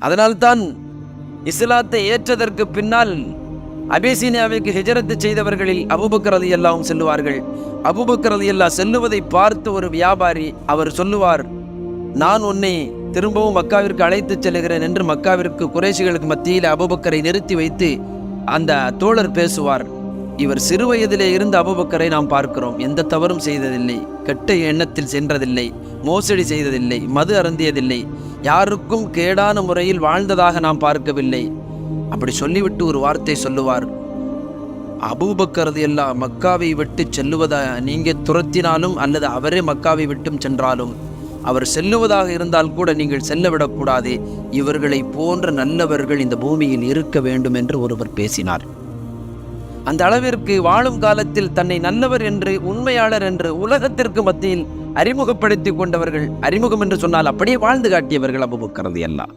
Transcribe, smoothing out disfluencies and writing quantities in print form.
அதனால்தான் இஸ்லாத்தை ஏற்றதற்கு பின்னால் அபிசீனியாவிற்கு ஹிஜரத்து செய்தவர்களில் அபூபக்கர் ரலியல்லாஹு செல்லுவார்கள். அபூபக்கர் ரலியல்லாஹு செல்லுவதை பார்த்து ஒரு வியாபாரி அவர் சொல்லுவார், நான் உன்னை திரும்பவும் மக்காவிற்கு அழைத்து செல்கிறேன் என்று மக்காவிற்கு குறைஷிகளுக்கு மத்தியில் அபூபக்கரை நிறுத்தி வைத்து அந்த தோழர் பேசுவார். இவர் சிறு வயதிலே இருந்த அபூபக்கரை நாம் பார்க்கிறோம். எந்த தவறும் செய்ததில்லை, கெட்ட எண்ணத்தில் சென்றதில்லை, மோசடி செய்ததில்லை, மது அருந்தியதில்லை, யாருக்கும் கேடான முறையில் வாழ்ந்ததாக நாம் பார்க்கவில்லை. அப்படி சொல்லிவிட்டு ஒரு வார்த்தை சொல்லுவார், அபூபக்கர் ரலியல்லாஹு மக்காவை விட்டு செல்லுவதா நீங்க துரத்தினாலும் அல்லது அவரே மக்காவை விட்டும் சென்றாலும் அவர் செல்லுவதாக இருந்தால் கூட நீங்கள் செல்ல விடக்கூடாது. இவர்களை போன்ற நல்லவர்கள் இந்த பூமியில் இருக்க வேண்டும் என்று ஒருவர் பேசினார். அந்த அளவிற்கு வாழும் காலத்தில் தன்னை நல்லவர் என்று, உண்மையாளர் என்று உலகத்திற்கு மத்தியில் அறிமுகப்படுத்தி கொண்டவர்கள், அறிமுகம் என்று சொன்னால் அப்படியே வாழ்ந்து காட்டியவர்கள் அபூபக்கர் ரலியல்லாஹு.